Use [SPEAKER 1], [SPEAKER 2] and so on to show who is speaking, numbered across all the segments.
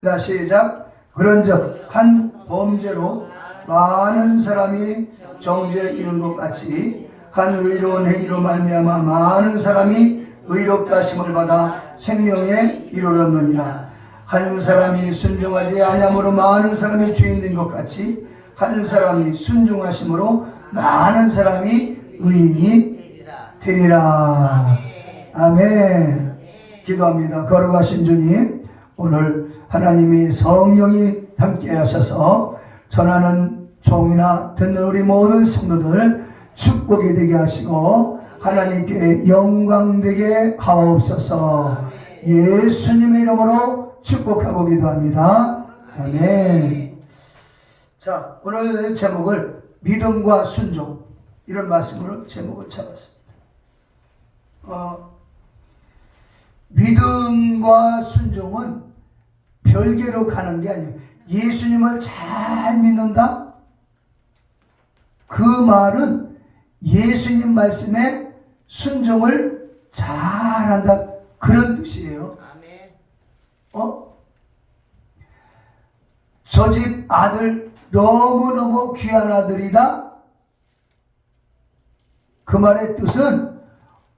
[SPEAKER 1] 자, 시작. 그런즉 한 범죄로 많은 사람이 정죄에 이른 것 같이 한 의로운 행위로 말미암아 많은 사람이 의롭다 하심을 받아 생명에 이르렀느니라. 한 사람이 순종하지 아니함으로 많은 사람이 죄인 된 것 같이 한 사람이 순종하심으로 많은 사람이 의인이 되리라. 아멘. 기도합니다. 걸어가신 주님, 오늘 하나님이 성령이 함께 하셔서 전하는 종이나 듣는 우리 모든 성도들 축복이 되게 하시고 하나님께 영광 되게 하옵소서. 예수님의 이름으로 축복하고 기도합니다. 아멘. 자, 오늘 제목을 믿음과 순종, 이런 말씀으로 제목을 잡았습니다. 믿음과 순종은 별개로 가는 게 아니에요. 예수님을 잘 믿는다? 그 말은 예수님 말씀에 순종을 잘한다, 그런 뜻이에요. 저 집 아들 너무너무 귀한 아들이다. 그 말의 뜻은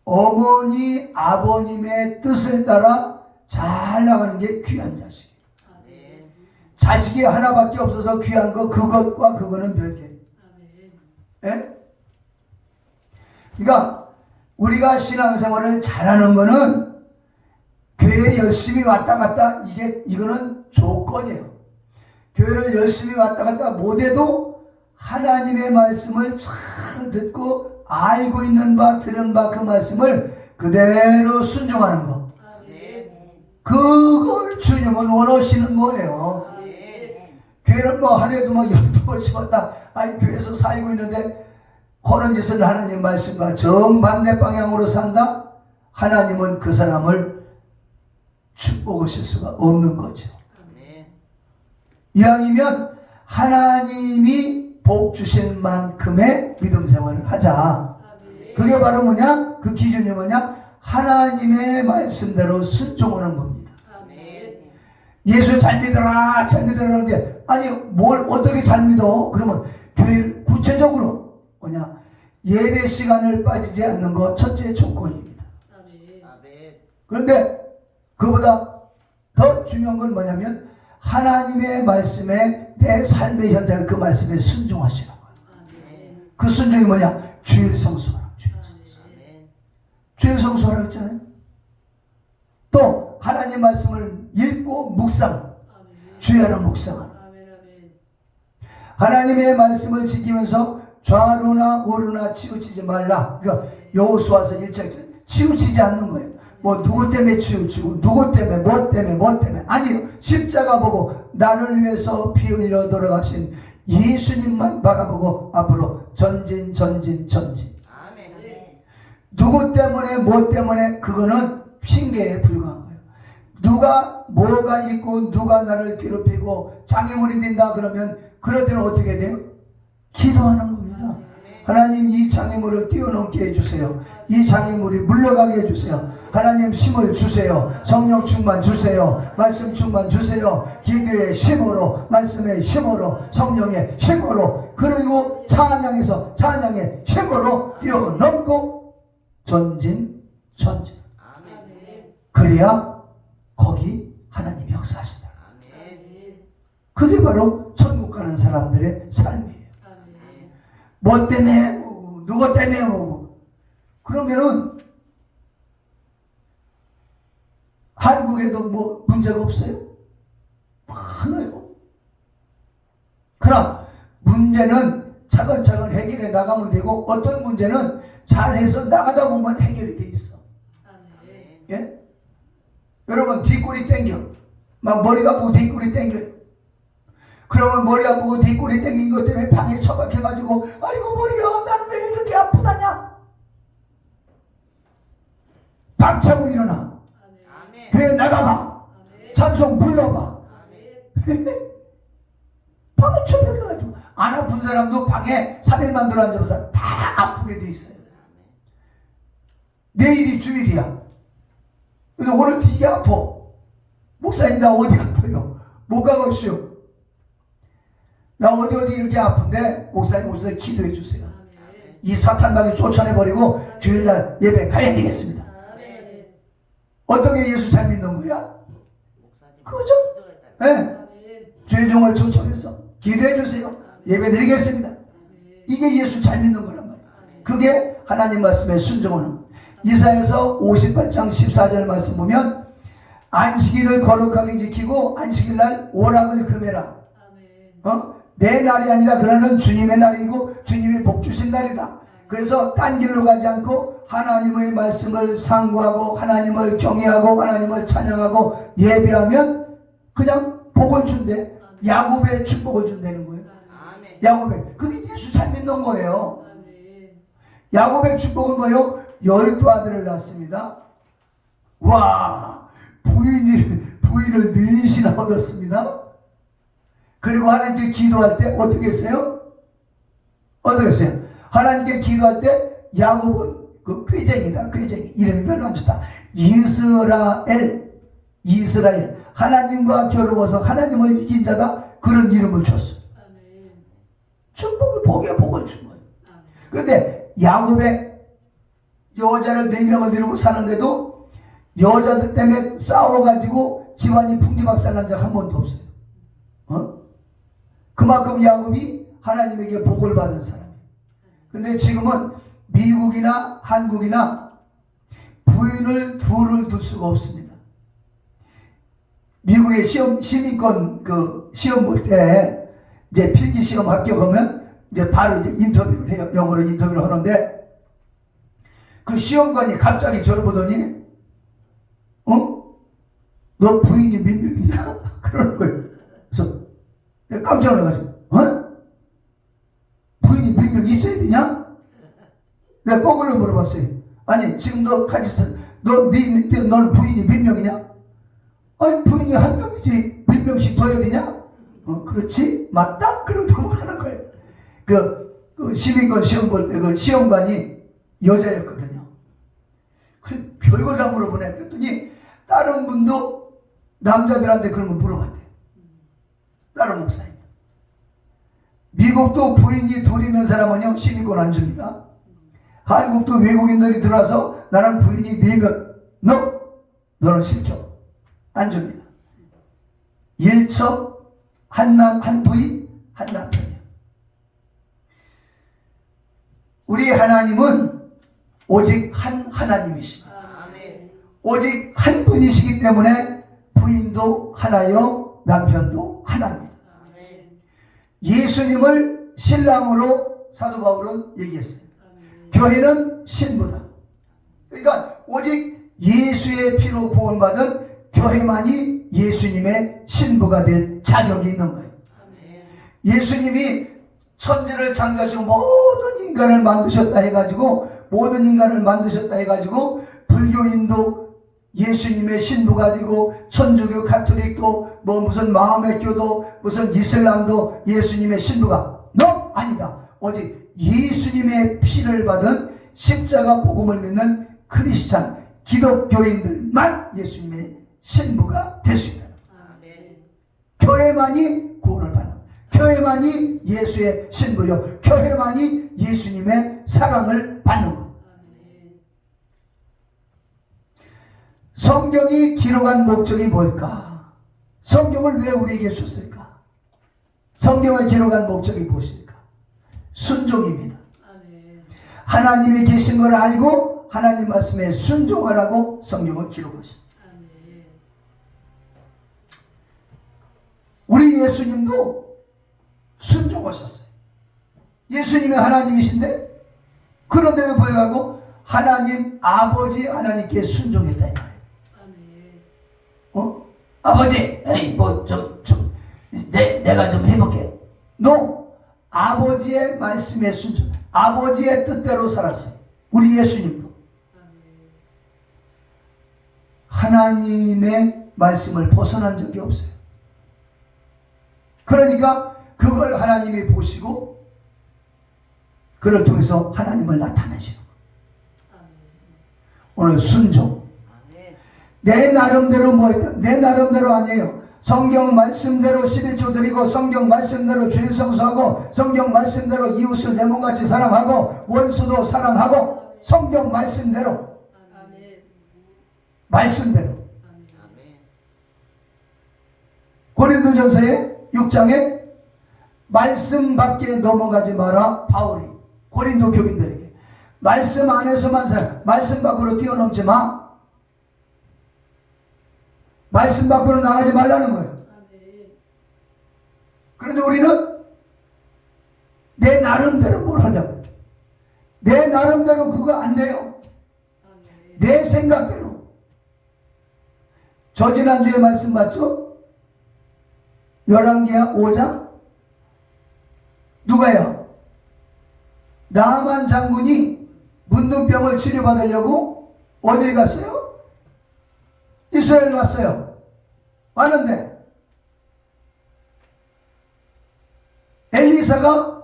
[SPEAKER 1] 어머니 아버님의 뜻을 따라 잘 나가는 게 귀한 자식이에요. 자식이 하나밖에 없어서 귀한 거, 그것과 그거는 별개예요. 예? 그러니까 우리가 신앙생활을 잘하는 거는 교회에 열심히 왔다 갔다, 이거는 조건이에요. 교회를 열심히 왔다 갔다 못해도 하나님의 말씀을 잘 듣고 알고 있는 바, 들은 바 그 말씀을 그대로 순종하는 거. 그걸 주님은 원하시는 거예요. 교회는 뭐 하루에도 뭐 12번씩 왔다, 교회에서 살고 있는데 그런 짓을 하나님 말씀과 정반대 방향으로 산다? 하나님은 그 사람을 축복하실 수가 없는 거죠. 이왕이면 하나님이 복 주신 만큼의 믿음 생활을 하자. 그게 바로 뭐냐? 그 기준이 뭐냐? 하나님의 말씀대로 순종하는 겁니다. 예수 잘 믿어라, 잘 믿어라는데, 아니 뭘 어떻게 잘 믿어? 그러면 교회를 구체적으로 뭐냐? 예배 시간을 빠지지 않는 거 첫째 조건입니다. 그런데 그보다 더 중요한 건 뭐냐면 하나님의 말씀에 내 삶의 현장을 그 말씀에 순종하시는 거예요. 그 순종이 뭐냐? 주일 성수하라. 주일 성수하라 했잖아요. 또 하나님 말씀을 읽고 묵상, 주야로 묵상하라. 하나님의 말씀을 지키면서 좌로나 우로나 치우치지 말라. 그러니까 여호수아서 1장 치우치지 않는 거예요. 뭐 누구 때문에 치우치고 누구 때문에 뭐 때문에 아니요. 십자가 보고 나를 위해서 피 흘려 돌아가신 예수님만 바라보고 앞으로 전진. 누구 때문에 뭐 때문에 그거는 핑계에 불과한 거예요. 누가 뭐가 있고 누가 나를 괴롭히고 장애물이 된다 그러면 그럴 때는 어떻게 돼요? 기도하는 겁니다. 하나님, 이 장애물을 뛰어넘게 해주세요. 이 장애물이 물러가게 해주세요. 하나님, 힘을 주세요. 성령 충만 주세요. 말씀 충만 주세요. 기도의 힘으로, 말씀의 힘으로, 성령의 힘으로, 그리고 찬양의 힘으로 뛰어넘고 전진. 그래야 거기 하나님이 역사하신다. 그게 바로 천국 가는 사람들의 삶이에요. 뭐 때문에 오고 누구 때문에 오고 그러면은 한국에도 뭐 문제가 없어요? 많아요. 그럼 문제는 차근차근 해결해 나가면 되고 어떤 문제는 잘해서 나가다 보면 해결이 돼 있어. 예? 여러분 뒷골이 땡겨. 막 머리가 아프고 뒷골이 땡겨요. 그러면 머리 아프고 뒷골이 땡긴 것 때문에 방에 처박혀가지고 아이고 머리야, 나는 왜 이렇게 아프다냐? 박차고 일어나. 교회 나가봐. 찬송 불러봐. 방에 처박혀가지고 안 아픈 사람도 방에 3일만 들어앉아서 다 아프게 돼 있어요. 내일이 주일이야. 근데 오늘 되게 아파. 목사님 나 어디 아파요? 못 가겠슈. 나 어디 이렇게 아픈데 목사님 오셔서 기도해 주세요. 이 사탄방에 쫓아내버리고 주일날 예배 가야 되겠습니다. 어떻게 예수 잘 믿는 거야? 그죠? 네. 주의 종을 초청해서 기도해 주세요. 예배 드리겠습니다. 이게 예수 잘 믿는 거란 말이에요. 그게 하나님 말씀에 순종하는 거예요. 이사야서 58장 14절 말씀 보면 안식일을 거룩하게 지키고 안식일날 오락을 금해라. 내 날이 아니라 그날은 주님의 날이고 주님이 복 주신 날이다. 그래서 딴 길로 가지 않고 하나님의 말씀을 상고하고 하나님을 경외하고 하나님을 찬양하고 예배하면 그냥 복을 준대. 야곱의 축복을 준다는 거예요. 야곱의, 그게 예수 잘 믿는 거예요. 야곱의 축복은 뭐예요? 12아들을 낳습니다. 와, 부인을 넷이나 얻었습니다. 그리고 하나님께 기도할 때 어떻게 했어요? 어떻게 했어요? 하나님께 기도할 때 야곱은 그 꾀쟁이다. 꾀쟁이. 이름이 별로 안 좋다. 이스라엘. 하나님과 겨루어서 하나님을 이긴 자다. 그런 이름을 줬어. 축복을, 복을 준 거예요. 그런데 야곱의 여자를 4명을 데리고 사는데도 여자들 때문에 싸워가지고 집안이 풍지박살 난 적 한 번도 없어요. 그만큼 야곱이 하나님에게 복을 받은 사람이에요. 근데 지금은 미국이나 한국이나 부인을 둘을 둘 수가 없습니다. 미국의 시민권 시험 볼 때 이제 필기 시험 합격하면 이제 바로 이제 인터뷰를 해요. 영어로 인터뷰를 하는데 그 시험관이 갑자기 저를 보더니 너 부인이 몇 명이냐? 그러는 거예요. 그래서 깜짝 놀라가지고 부인이 몇 명 있어야 되냐? 내가 거꾸로 물어봤어요. 아니 지금 너 같이 너는 부인이 몇 명이냐? 아니 부인이 한 명이지 몇 명씩 더 해야 되냐? 그렇지? 맞다? 그러고 하는 거예요. 그 시민권 시험 볼 때 그 시험관이 여자였거든요. 그 별걸 다 물어보네. 그랬더니 다른 분도 남자들한테 그런 거 물어봤대요. 다른 목사님. 미국도 부인이 둘 있는 사람은요 시민권 안 줍니다. 한국도 외국인들이 들어와서 나는 부인이 4명 너는 싫죠? 안 줍니다. 일처 한 부인 한 남편이에요. 우리 하나님은 오직 한 하나님이십니다. 오직 한 분이시기 때문에 부인도 하나요 남편도 하나입니다. 예수님을 신랑으로 사도 바울은 얘기했어요. 교회는 신부다. 그러니까 오직 예수의 피로 구원받은 교회만이 예수님의 신부가 될 자격이 있는 거예요. 예수님이 천지를 창조하시고 모든 인간을 만드셨다 해가지고 불교인도 예수님의 신부가 되고 천주교 카톨릭도 무슨 마음의 교도 무슨 이슬람도 예수님의 신부가 아니다. 오직 예수님의 피를 받은 십자가 복음을 믿는 크리스찬 기독교인들만 예수님의 신부가 될 수 있다. 교회만이 구원을 받는, 교회만이 예수의 신부요, 교회만이 예수님의 사랑을 받는 것. 성경이 기록한 목적이 뭘까? 성경을 왜 우리에게 줬을까? 성경을 기록한 목적이 무엇일까? 순종입니다. 하나님이 계신 걸 알고 하나님 말씀에 순종하라고 성경을 기록하십니다. 우리 예수님도 순종하셨어요. 예수님이 하나님이신데 그런데도 불구하고 하나님 아버지 하나님께 순종했다 이 말이에요. 아버지, 내가 좀 해볼게. 아버지의 말씀에 순종, 아버지의 뜻대로 살았어요. 우리 예수님도 하나님의 말씀을 벗어난 적이 없어요. 그러니까 그걸 하나님이 보시고 그를 통해서 하나님을 나타내시는 거예요. 오늘 순종. 내 나름대로 뭐 했다? 내 나름대로 아니에요. 성경 말씀대로 11조 드리고 성경 말씀대로 죄 성수하고 성경 말씀대로 이웃을 내 몸같이 사랑하고 원수도 사랑하고 성경 말씀대로 말씀대로 고린도전서의 6장에 말씀 밖에 넘어가지 마라. 바울이 고린도 교인들에게 말씀 안에서만 살아. 말씀 밖으로 뛰어넘지 마. 말씀 밖으로 나가지 말라는 거예요. 그런데 우리는 내 나름대로 뭘 하려고. 내 나름대로 그거 안 돼요. 내 생각대로. 저 지난주에 말씀 봤죠? 열왕기하 5장 누가요? 나만 장군이 문둥병을 치료받으려고 어딜 갔어요? 이스라엘 갔어요. 왔는데 엘리사가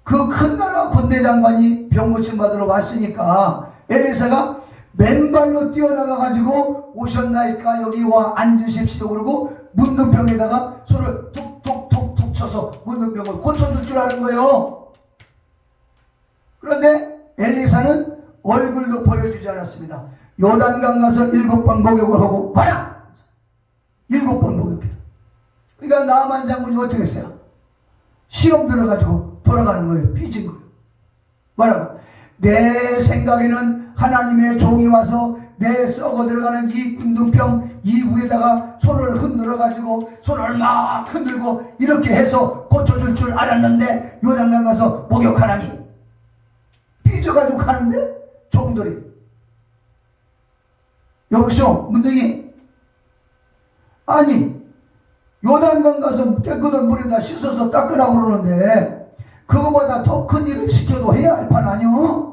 [SPEAKER 1] 그 큰 나라 군대 장관이 병 고침 받으러 왔으니까 엘리사가 맨발로 뛰어나가 가지고 오셨나이까 여기 와 앉으십시오 그러고 문둥병에다가 손을 툭툭툭툭 쳐서 문둥병을 고쳐줄 줄 아는 거예요. 그런데 엘리사는 얼굴도 보여주지 않았습니다. 요단강 가서 7번 목욕을 하고 와라! 7번 목욕해. 그러니까 나만 장군이 어떻게 했어요? 시험 들어가지고 돌아가는 거예요. 삐진 거예요. 뭐라고? 내 생각에는 하나님의 종이 와서 내 썩어 들어가는 이 군둥병 이 위에다가 손을 흔들어 가지고 손을 막 흔들고 이렇게 해서 고쳐줄 줄 알았는데 요단강 가서 목욕하라니 삐져가지고 가는데 종들이 여보시오 문둥이 아니 요단강 가서 깨끗한 물에다 씻어서 닦으라고 그러는데 그거보다 더 큰 일을 시켜도 해야 할 판 아니오?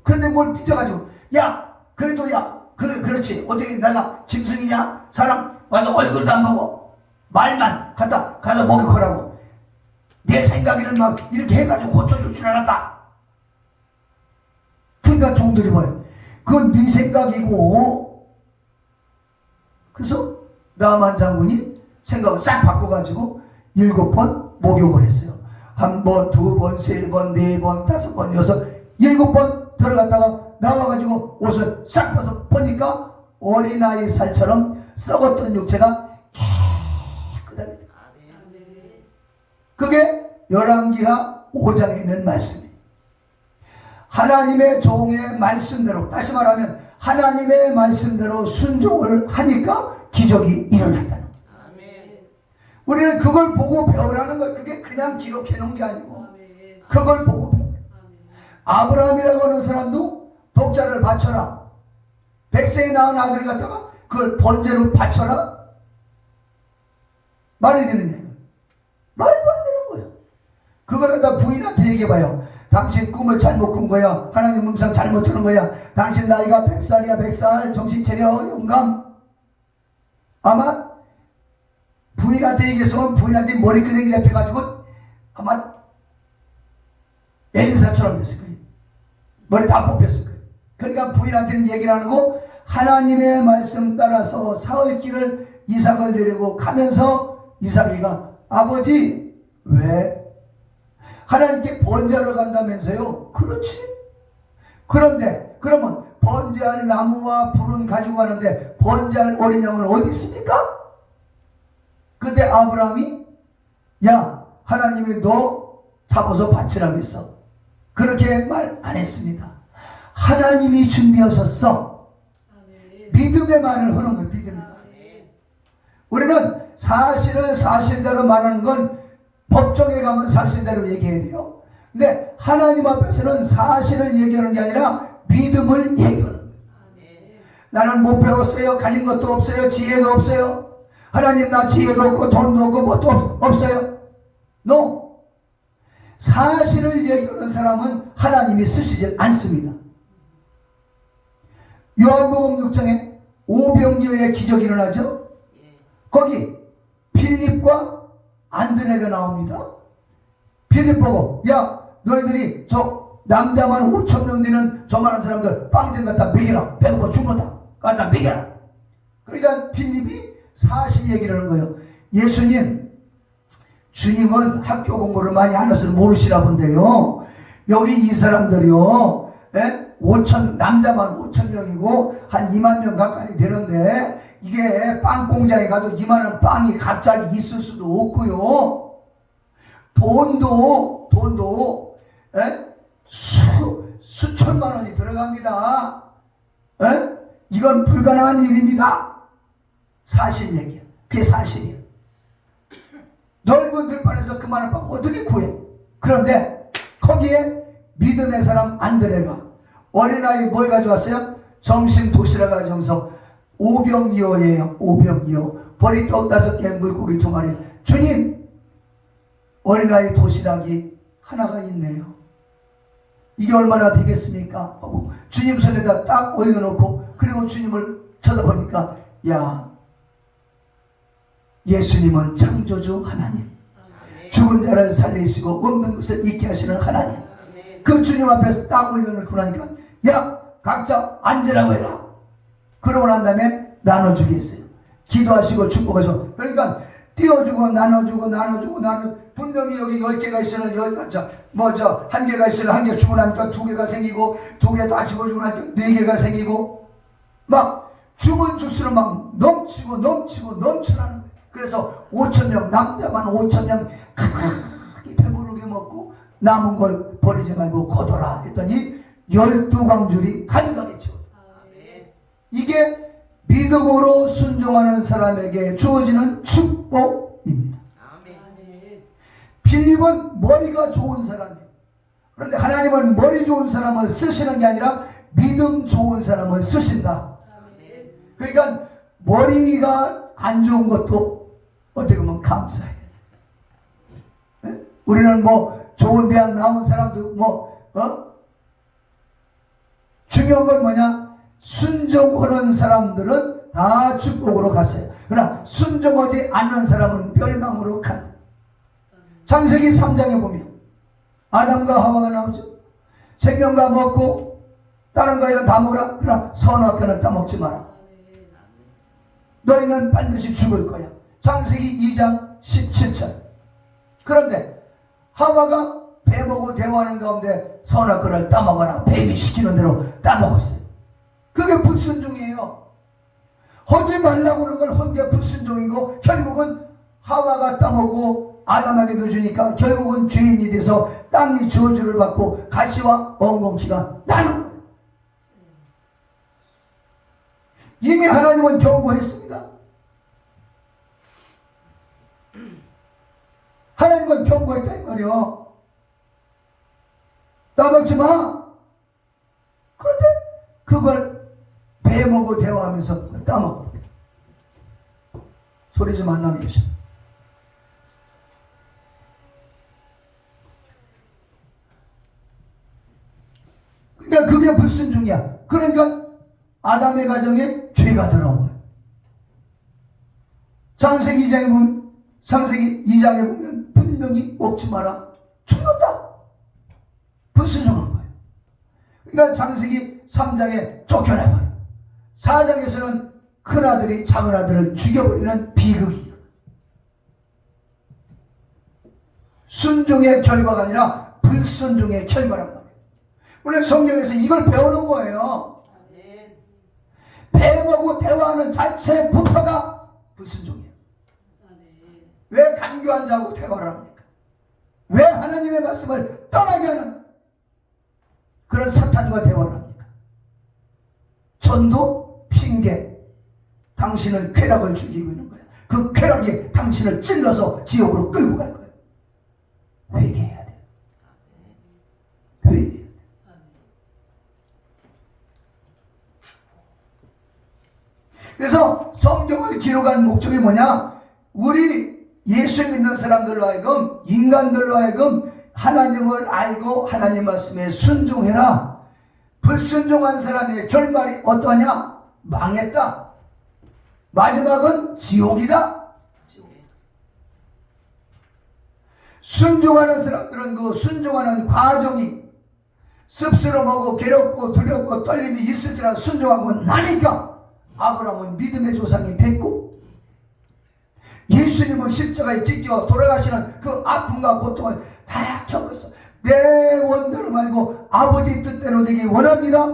[SPEAKER 1] 그런데 뭘 삐져가지고 야 그래도 야 그렇지 어떻게 내가 짐승이냐? 사람 와서 얼굴도 안 보고 말만 가서 목욕하라고 내 생각에는 막 이렇게 해가지고 고쳐줄 줄 알았다. 그러니까 종들이 뭐래? 그건 네 생각이고. 그래서 나만 장군이 생각을 싹 바꿔가지고 7번 목욕을 했어요. 1번, 2번, 3번, 4번, 5번, 6, 7번 들어갔다가 나와가지고 옷을 싹 벗어 보니까 어린아이 살처럼 썩었던 육체가 깨끗하게 돼. 그게 열왕기하 5장에 있는 말씀이에요. 하나님의 종의 말씀대로, 다시 말하면 하나님의 말씀대로 순종을 하니까 기적이 일어났다는 거예요. 우리는 그걸 보고 배우라는 거예요. 그게 그냥 기록해 놓은 게 아니고 그걸 보고 배우라. 아브라함이라고 하는 사람도 독자를 바쳐라. 백세에 낳은 아들을 갖다가 그걸 번제로 바쳐라. 말이 되느냐? 말도 안 되는 거예요. 그걸 갖다 부인한테 얘기해봐요. 당신 꿈을 잘못 꾼 거야. 하나님 음성 잘못 들은 거야. 당신 나이가 100살이야 100살. 정신 차려 영감. 아마 부인한테 얘기했으면 부인한테 머리끄댕이 잡혀가지고 아마 엘리사처럼 됐을 거예요. 머리 다 뽑혔을 거예요. 그러니까 부인한테는 얘기를 안 하고 하나님의 말씀 따라서 사흘길을 이삭을 데리고 가면서 이삭이가 아버지 왜? 하나님께 번제하러 간다면서요? 그렇지. 그런데 그러면 번제할 나무와 불은 가지고 가는데 번제할 어린 양은 어디 있습니까? 그때 아브라함이 야 하나님이 너 잡아서 바치라고 했어. 그렇게 말 안 했습니다. 하나님이 준비하셨어. 믿음의 말을 하는 거예요. 믿음의 말. 우리는 사실을 사실대로 말하는 건 법정에 가면 사실대로 얘기해야 돼요. 근데 하나님 앞에서는 사실을 얘기하는 게 아니라 믿음을 얘기하는 거예요. 나는 못 배웠어요. 가진 것도 없어요. 지혜도 없어요. 하나님 나 지혜도 없고 돈도 없고 뭣도 없어요. No. 사실을 얘기하는 사람은 하나님이 쓰시지 않습니다. 요한복음 6장에 오병이어의 기적이 일어나죠. 거기 필립과 안드레가 나옵니다. 필립 보고 야 너희들이 저 남자만 5,000명 되는 저만한 사람들 빵 좀 갖다 먹이라. 배고파 죽는다. 갖다 먹이라. 그러니까 필립이 사실 얘기를 하는 거예요. 주님은 학교 공부를 많이 안 해서 모르시나 본데요. 여기 이 사람들이요, 5천, 남자만 5천 명이고 한 2만 명 가까이 되는데, 이게 빵 공장에 가도 이만한 빵이 갑자기 있을 수도 없고요. 돈도 수천만 원이 들어갑니다. 이건 불가능한 일입니다. 사실 얘기야. 그게 사실이야. 넓은 들판에서 그만한 빵 어떻게 구해? 그런데 거기에 믿음의 사람 안드레가 어린아이 뭘 가져왔어요? 점심 도시락 가져오면서 오병이어예요. 오병이어. 보리떡 5개, 물고기 2마리. 주님, 어린아이 도시락이 하나가 있네요. 이게 얼마나 되겠습니까? 하고 주님 손에다 딱 올려놓고, 그리고 주님을 쳐다보니까, 야, 예수님은 창조주 하나님, 죽은 자를 살리시고 없는 것을 있게 하시는 하나님, 그 주님 앞에서 딱 올려놓고 나니까, 야, 각자 앉으라고 해라. 그러고 난 다음에 나눠주겠어요. 기도하시고 축복하시고. 그러니까 띄워주고 나눠주고 분명히 여기 10개가 있으면 1개가 있으면 1개 주고 나니까 2개가 생기고, 2개 다 주고 나니까 4개가 생기고, 막 주면 줄수록 막 넘치고 넘쳐나는 거예요. 그래서 5천 명, 남자만 5천 명 가득히 배부르게 먹고 남은 걸 버리지 말고 거둬라 했더니 12광줄이 가득하게 채웠다. 이게 믿음으로 순종하는 사람에게 주어지는 축복입니다. 빌립은 머리가 좋은 사람이에요. 그런데 하나님은 머리 좋은 사람을 쓰시는 게 아니라 믿음 좋은 사람을 쓰신다. 그러니까 머리가 안 좋은 것도 어떻게 보면 감사해요. 우리는 뭐 좋은 대학 나온 사람도 중요한 건 뭐냐? 순종하는 사람들은 다 축복으로 갔어요. 그러나 순종하지 않는 사람은 멸망으로 간다. 창세기 3장에 보면 아담과 하와가 나오죠. 생명과 먹고 다른 과일은 다 먹으라. 그러나 선악과는 따먹지 마라. 너희는 반드시 죽을 거야. 창세기 2장 17절. 그런데 하와가 뱀하고 대화하는 가운데 선악과를 따먹어라. 뱀이 시키는 대로 따먹었어요. 그게 불순종이에요. 하지 말라고 하는 걸 한 게 불순종이고, 결국은 하와가 따먹고 아담에게도 주니까 결국은 죄인이 돼서 땅이 저주를 받고 가시와 엉겅퀴가 나는 거예요. 이미 하나님은 경고했습니다. 하나님은 경고했다 이 말이요. 따먹지 마. 그런데 그걸 뱀하고 대화하면서 따먹어. 소리 좀 안 나게 해줘. 그러니까 그게 불순종이야. 그러니까 아담의 가정에 죄가 들어온 거예요. 창세기 2장에 보면 분명히 먹지 마라. 죽는다. 불순종한 거예요. 그러니까 창세기 3장에 쫓겨나버려. 4장에서는 큰아들이 작은아들을 죽여버리는 비극이 일어나. 순종의 결과가 아니라 불순종의 결과란 말이에요. 우리는 성경에서 이걸 배우는 거예요. 뱀하고 대화하는 자체부터가 불순종이에요. 왜 간교한 자하고 대화를 합니까? 왜 하나님의 말씀을 떠나게 하는 그런 사탄과 대화를 합니까? 전도 핑계. 당신은 쾌락을 즐기고 있는 거야. 그 쾌락이 당신을 찔러서 지옥으로 끌고 갈 거예요. 회개해야 돼. 회개해야 돼. 그래서 성경을 기록한 목적이 뭐냐? 우리 예수 믿는 사람들로 하여금, 인간들로 하여금 하나님을 알고 하나님 말씀에 순종해라. 불순종한 사람의 결말이 어떠냐? 망했다. 마지막은 지옥이다. 순종하는 사람들은 그 순종하는 과정이 씁쓸하고 괴롭고 두렵고 떨림이 있을지라도 순종하고 나니까 아브라함은 믿음의 조상이 됐고, 예수님은 십자가에 찢겨 돌아가시는 그 아픔과 고통을 다 겪었어. 내 원대로 말고 아버지 뜻대로 되기 원합니다.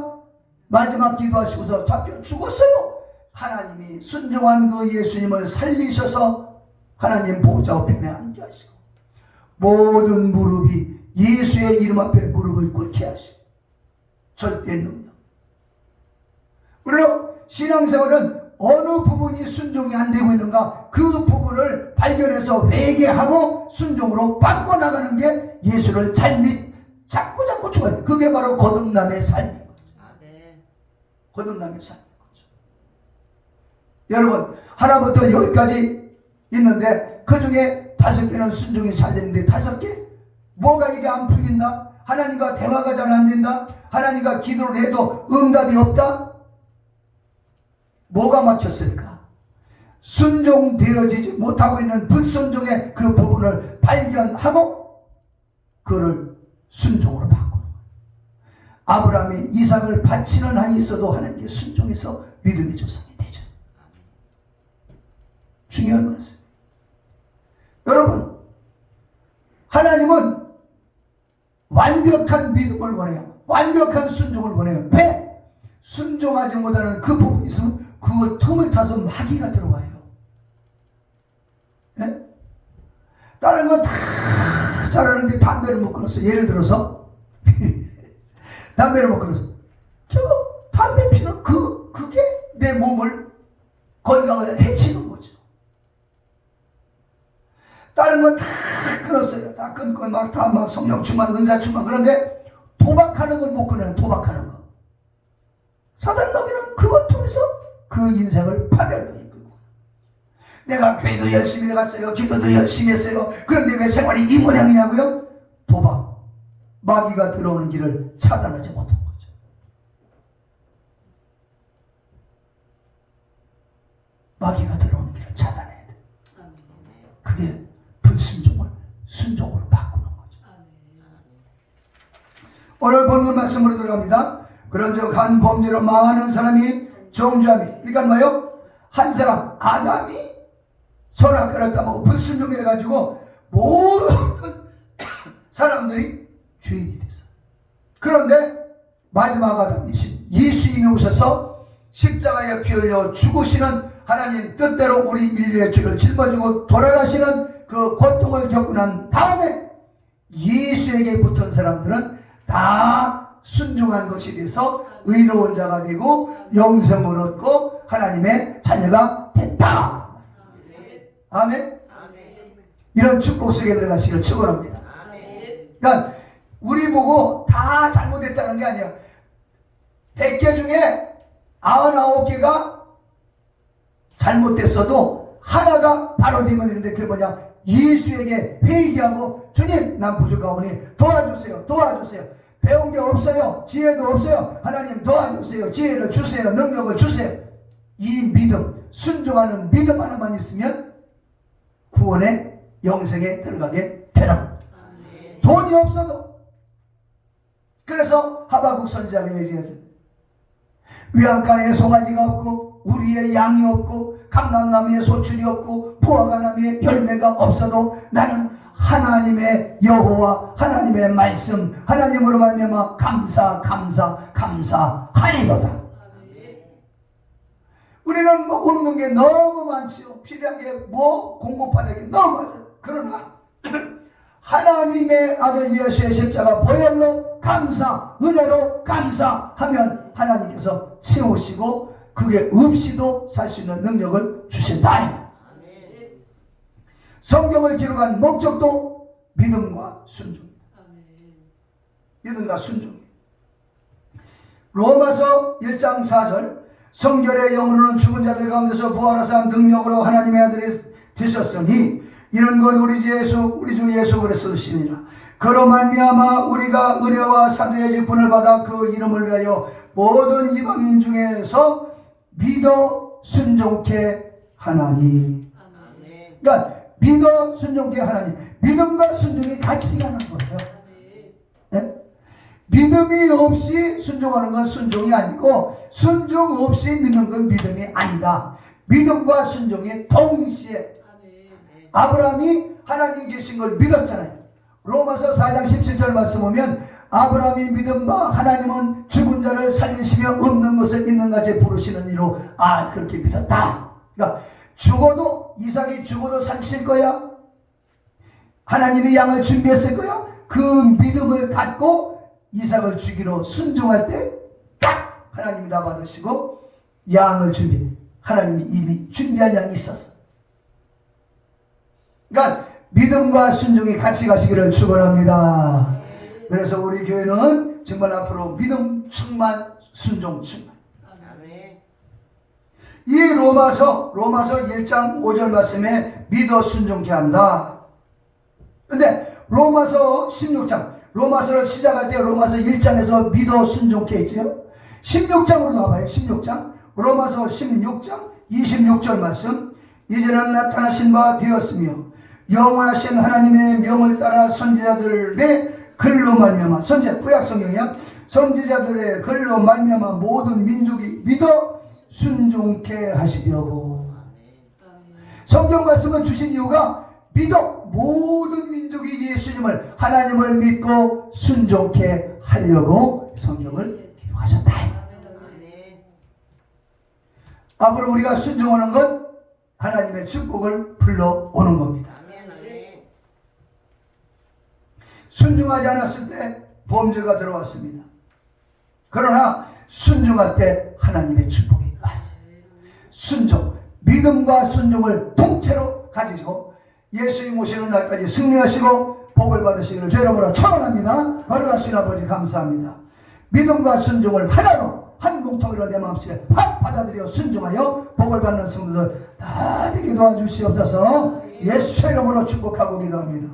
[SPEAKER 1] 마지막 기도하시고서 잡혀 죽었어요. 하나님이 순종한 그 예수님을 살리셔서 하나님 보좌 우편에 앉게 하시고 모든 무릎이 예수의 이름 앞에 무릎을 꿇게 하시고 절대 능력. 그리고 신앙생활은 어느 부분이 순종이 안 되고 있는가 그 부분을 발견해서 회개하고 순종으로 바꿔나가는 게 예수를 자꾸 추구해요. 그게 바로 거듭남의 삶인 거죠. 거듭남의 삶인 거죠. 여러분 하나부터 10까지 있는데 그 중에 5개는 순종이 잘 되는데 5개? 뭐가 이게 안 풀린다? 하나님과 대화가 잘 안 된다? 하나님과 기도를 해도 응답이 없다? 뭐가 막혔을까? 순종되어지지 못하고 있는 불순종의 그 부분을 발견하고 그를 순종으로 바꾸는 거예요. 아브라함이 이삭을 바치는 한이 있어도 하나님께 순종해서 믿음의 조상이 되죠. 중요한 말씀. 여러분 하나님은 완벽한 믿음을 원해요. 완벽한 순종을 원해요. 왜? 순종하지 못하는 그 부분이 있으면 그 틈을 타서 마귀가 들어와요. 네? 다른 건 다 잘하는데 담배를 못 끊었어. 예를 들어서 담배를 못 끊었어. 결국 담배 피는 그게 내 몸을 건강을 해치는 거죠. 다른 건 다 끊었어요. 다 끊고 막 성령 충만, 은사 충만. 그런데 도박하는 건 못 끊어요. 도박하는 거. 사단 마귀는 그걸 통해서 그 인생을 파멸로 이끌고 내가 교회도 열심히 갔어요. 기도도 열심히 했어요. 그런데 왜 생활이 이 모양이냐고요? 도박. 마귀가 들어오는 길을 차단하지 못한 거죠. 마귀가 들어오는 길을 차단해야 돼. 그게 불순종을 순종으로 바꾸는 거죠. 오늘 본문 말씀으로 들어갑니다. 그런즉 한 범죄로 망하는 사람이 정죄함이. 그러니까 뭐예요? 한 사람 아담이 선악과를 따먹고 불순종해 가지고 모든 사람들이 죄인이 됐어. 그런데 마지막 아담이신 예수님이 오셔서 십자가에 피 흘려 죽으시는 하나님 뜻대로 우리 인류의 죄를 짊어지고 돌아가시는 그 고통을 겪고 난 다음에 예수에게 붙은 사람들은 다 순종한 것이 돼서 의로운 자가 되고 영생을 얻고 하나님의 자녀가 됐다. 아멘. 이런 축복 속에 들어가시기를 축원합니다. 그러니까 우리 보고 다 잘못했다는 게 아니야. 100개 중에 99개가 잘못됐어도 하나가 바로 되면 되는데 그게 뭐냐? 예수에게 회개하고 주님 난 부족하오니 도와주세요. 배운 게 없어요. 지혜도 없어요. 하나님 도와주세요. 지혜를 주세요. 능력을 주세요. 이 믿음, 순종하는 믿음 하나만 있으면 구원의 영생에 들어가게 되는. 돈이 없어도. 그래서 하박국 선지자가 얘기하죠. 위안간에 송아지가 없고 우리의 양이 없고 감람나무에 소출이 없고 부화과나무에 열매가 없어도 나는 하나님의 여호와 하나님의 말씀 하나님으로 말미암아 감사하리로다. 우리는 뭐 없는 게 너무 많지요. 필요한 게 뭐 공급받는 게 너무 많아요. 그러나 하나님의 아들 예수의 십자가 보혈로 은혜로 감사하면 하나님께서 채우시고 그게 없이도 살 수 있는 능력을 주신다. 성경을 기록한 목적도 믿음과 순종입니다. 믿음과 순종. 로마서 1장 4절 성결의 영으로는 죽은 자들 가운데서 부활하사 능력으로 하나님의 아들이 되셨으니 이는 것 우리 주 예수 그리스도시니라. 그로 말미암아 우리가 은혜와 사도의 직분을 받아 그 이름을 위하여 모든 이방인 중에서 믿어 순종케 하나니. 그러니까 믿어 순종케 하나니. 믿음과 순종이 같이 가는 거예요. 네? 믿음이 없이 순종하는 건 순종이 아니고 순종 없이 믿는 건 믿음이 아니다. 믿음과 순종이 동시에 아브라함이 하나님 계신 걸 믿었잖아요. 로마서 4장 17절 말씀 보면 아브라함이 믿은 바 하나님은 죽은 자를 살리시며 없는 것을 있는 같이 부르시는 이로 그렇게 믿었다. 그러니까 죽어도 이삭이 죽어도 살칠 거야. 하나님이 양을 준비했을 거야. 그 믿음을 갖고 이삭을 주기로 순종할 때 딱 하나님이 다 받으시고 양을 준비. 하나님이 이미 준비한 양이 있었어. 그러니까 믿음과 순종이 같이 가시기를 축원합니다. 그래서 우리 교회는 정말 앞으로 믿음 충만, 순종 충만. 이 로마서 1장 5절 말씀에 믿어 순종케 한다. 근데 로마서 16장, 로마서를 시작할 때 로마서 1장에서 믿어 순종케 했죠. 16장으로 가봐요. 16장. 로마서 16장 26절 말씀. 이제는 나타나신 바 되었으며 영원하신 하나님의 명을 따라 선지자들의 글로 말미암아, 구약 성경이야. 선지자들의 글로 말미암아 모든 민족이 믿어 순종케 하시려고. 성경 말씀을 주신 이유가 믿어 모든 민족이 예수님을, 하나님을 믿고 순종케 하려고 성경을 기록하셨다. 앞으로 우리가 순종하는 건 하나님의 축복을 불러오는 겁니다. 순종하지 않았을 때 범죄가 들어왔습니다. 그러나 순종할 때 하나님의 축복이 왔어요. 순종, 믿음과 순종을 통째로 가지시고 예수님 오시는 날까지 승리하시고 복을 받으시기를 주의 이름으로 축원합니다. 거룩하신 아버지 감사합니다. 믿음과 순종을 하나로 한 공통으로 내 마음속에 확 받아들여 순종하여 복을 받는 성도들 다 되게 도와주시옵소서. 예수의 이름으로 축복하고 기도합니다.